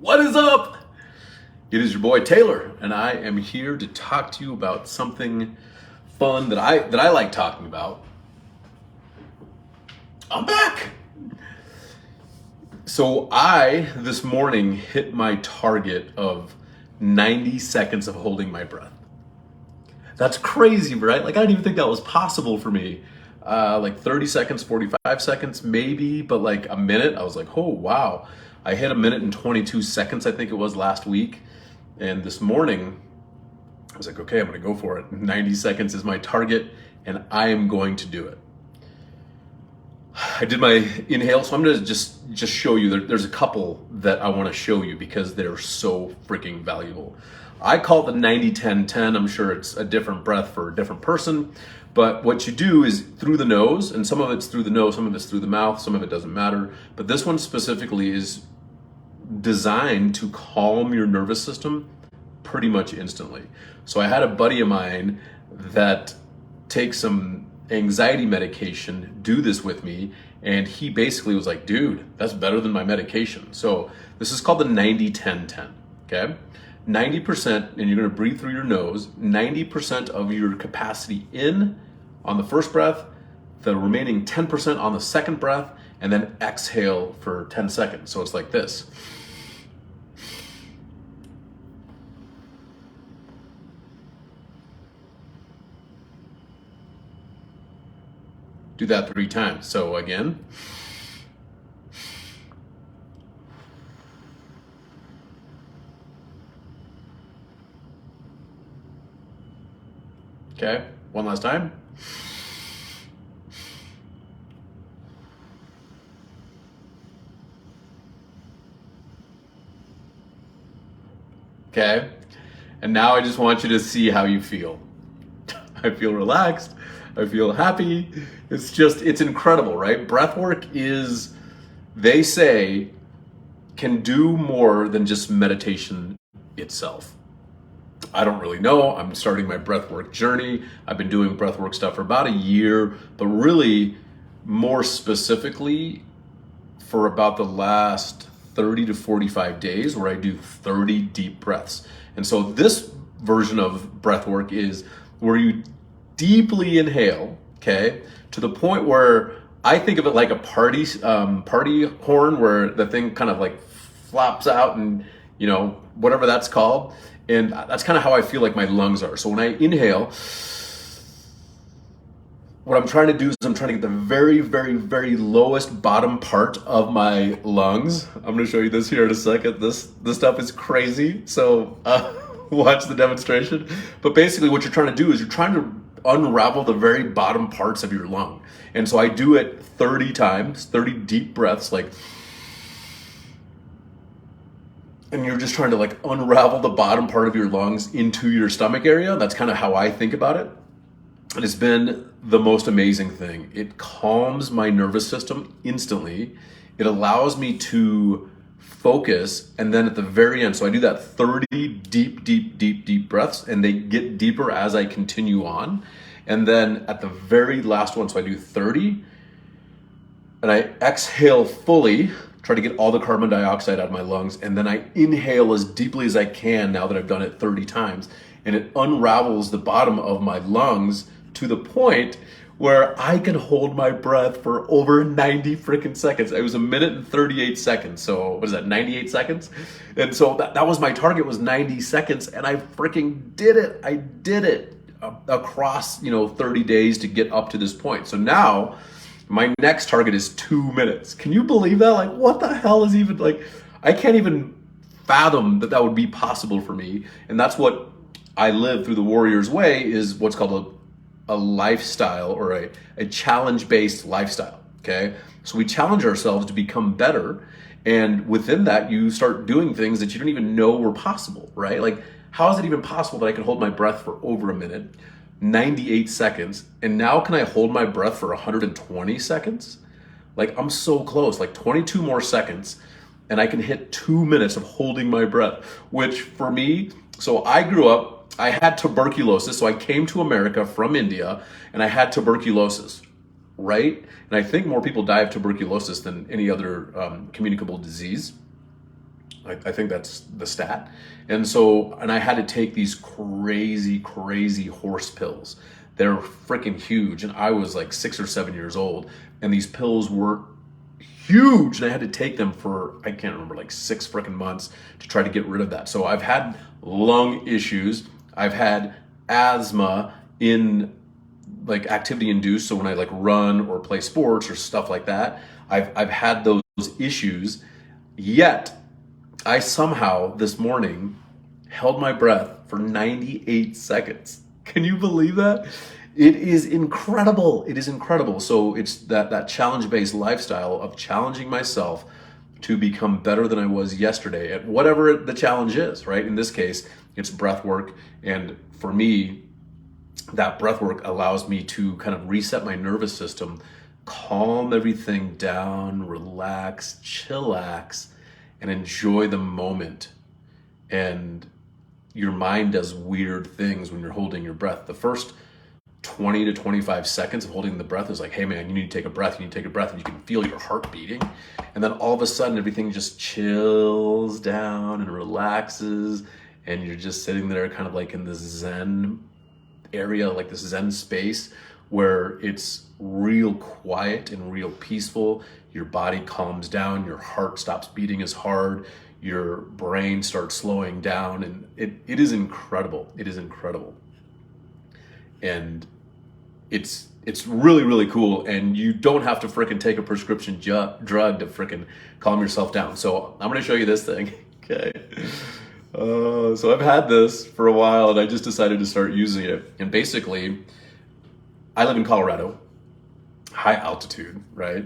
What is up? It is your boy Taylor, and I am here to talk to you about something fun that I like talking about. I'm back. So I this morning hit my target of 90 seconds of holding my breath. That's crazy, right? Like I didn't even think that was possible for me. Like 30 seconds, 45 seconds, maybe, but like a minute, I was like, oh, wow. I hit a minute and 22 seconds, I think it was last week. And this morning, I was like, okay, I'm gonna go for it. 90 seconds is my target, and I am going to do it. I did my inhale, so I'm gonna just show you. There's a couple that I wanna show you because they're so freaking valuable. I call it the 90-10-10. I'm sure it's a different breath for a different person. But what you do is through the nose, and some of it's through the nose, some of it's through the mouth, some of it doesn't matter. But this one specifically is designed to calm your nervous system pretty much instantly. So I had a buddy of mine that takes some anxiety medication do this with me, and he basically was like, dude, that's better than my medication. So this is called the 90-10-10, okay? 90%, and you're gonna breathe through your nose, 90% of your capacity in on the first breath, the remaining 10% on the second breath, and then exhale for 10 seconds. So it's like this. Do that 3 times. So again. Okay, one last time. Okay, and now I just want you to see how you feel. I feel relaxed, I feel happy. It's incredible, right? Breathwork is, they say, can do more than just meditation itself. I don't really know. I'm starting my breathwork journey. I've been doing breathwork stuff for about a year, but really more specifically for about the last 30 to 45 days where I do 30 deep breaths. And so this version of breathwork is where you deeply inhale, okay, to the point where I think of it like a party horn where the thing kind of like flaps out and, you know, whatever that's called. And that's kind of how I feel like my lungs are. So when I inhale, what I'm trying to do is I'm trying to get the very, very, very lowest bottom part of my lungs. I'm going to show you this here in a second. This stuff is crazy. So watch the demonstration. But basically what you're trying to do is you're trying to unravel the very bottom parts of your lung. And so I do it 30 times, 30 deep breaths, like, and you're just trying to like unravel the bottom part of your lungs into your stomach area. That's kind of how I think about it. And it's been the most amazing thing. It calms my nervous system instantly. It allows me to focus. And then at the very end, so I do that 30 deep breaths, and they get deeper as I continue on. And then at the very last one, so I do 30, and I exhale fully, try to get all the carbon dioxide out of my lungs, and then I inhale as deeply as I can now that I've done it 30 times, and it unravels the bottom of my lungs to the point where I can hold my breath for over 90 freaking seconds. It was a minute and 38 seconds. So what is that, 98 seconds? And so that was my target, was 90 seconds, and I freaking did it. I did it across, 30 days to get up to this point. So now my next target is 2 minutes. Can you believe that? Like, what the hell is even, like, I can't even fathom that would be possible for me. And that's what I live through the Warrior's Way, is what's called a lifestyle, or a challenge-based lifestyle, okay? So we challenge ourselves to become better. And within that, you start doing things that you didn't even know were possible, right? Like, how is it even possible that I can hold my breath for over a minute, 98 seconds, and now can I hold my breath for 120 seconds? Like, I'm so close, like 22 more seconds, and I can hit 2 minutes of holding my breath, which for me, so I grew up, I had tuberculosis, so I came to America from India, and I had tuberculosis, right? And I think more people die of tuberculosis than any other communicable disease. I think that's the stat. And so, and I had to take these crazy, crazy horse pills. They're freaking huge. And I was like 6 or 7 years old. And these pills were huge. And I had to take them for, I can't remember, like 6 freaking months to try to get rid of that. So I've had lung issues. I've had asthma in like activity induced. So when I like run or play sports or stuff like that, I've had those issues. Yet I somehow this morning held my breath for 98 seconds. Can you believe that? It is incredible. It is incredible. So it's that challenge-based lifestyle of challenging myself to become better than I was yesterday at whatever the challenge is, right? In this case, it's breath work. And for me, that breath work allows me to kind of reset my nervous system, calm everything down, relax, chillax, and enjoy the moment. And your mind does weird things when you're holding your breath. The first 20 to 25 seconds of holding the breath is like, hey man, you need to take a breath, you need to take a breath, and you can feel your heart beating. And then all of a sudden everything just chills down and relaxes, and you're just sitting there kind of like in this Zen area, like this Zen space where it's real quiet and real peaceful. Your body calms down, your heart stops beating as hard, your brain starts slowing down, and it is incredible. It is incredible. And it's really, really cool, and you don't have to frickin' take a prescription drug to frickin' calm yourself down. So I'm gonna show you this thing, okay? So I've had this for a while, and I just decided to start using it. And basically, I live in Colorado, high altitude, right?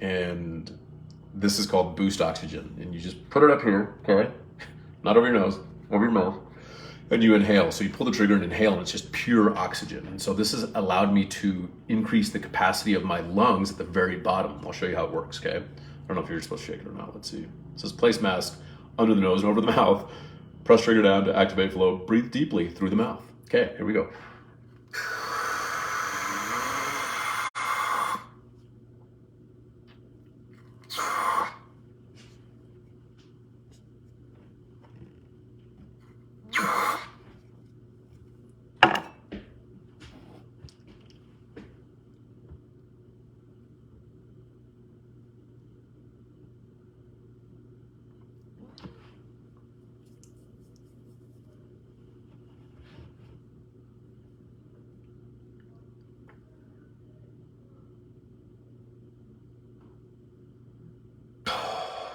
And this is called boost oxygen. And you just put it up here, okay? Not over your nose, over your mouth. And you inhale. So you pull the trigger and inhale, and it's just pure oxygen. And so this has allowed me to increase the capacity of my lungs at the very bottom. I'll show you how it works, okay? I don't know if you're supposed to shake it or not. Let's see. It says place mask under the nose and over the mouth. Press trigger down to activate flow. Breathe deeply through the mouth. Okay, here we go.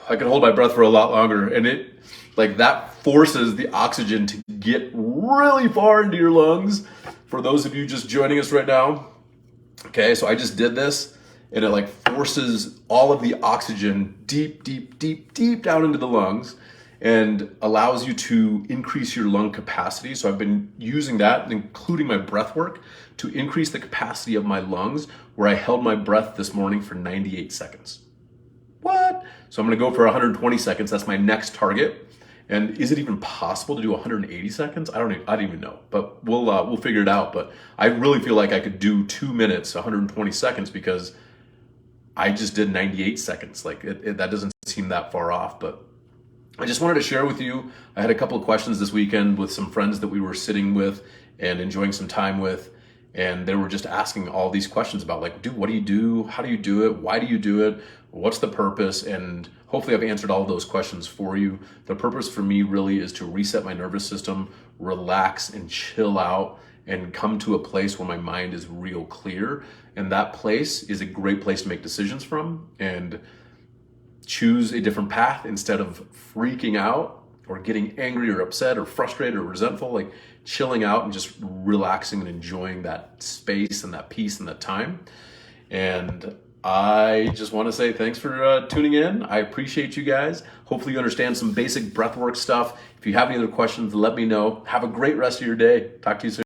I can hold my breath for a lot longer, and it like that forces the oxygen to get really far into your lungs. For those of you just joining us right now, okay, so I just did this, and it like forces all of the oxygen deep, deep, deep, deep down into the lungs, and allows you to increase your lung capacity. So I've been using that, including my breath work, to increase the capacity of my lungs, where I held my breath this morning for 98 seconds. What? So I'm gonna go for 120 seconds. That's my next target. And is it even possible to do 180 seconds? I don't even know, but we'll figure it out. But I really feel like I could do 2 minutes, 120 seconds, because I just did 98 seconds. Like that doesn't seem that far off, but I just wanted to share with you. I had a couple of questions this weekend with some friends that we were sitting with and enjoying some time with. And they were just asking all these questions about like, dude, what do you do? How do you do it? Why do you do it? What's the purpose? And hopefully I've answered all of those questions for you. The purpose for me really is to reset my nervous system, relax and chill out, and come to a place where my mind is real clear. And that place is a great place to make decisions from and choose a different path instead of freaking out or getting angry or upset or frustrated or resentful. Like chilling out and just relaxing and enjoying that space and that peace and that time. And I just want to say thanks for tuning in. I appreciate you guys. Hopefully you understand some basic breathwork stuff. If you have any other questions, let me know. Have a great rest of your day. Talk to you soon.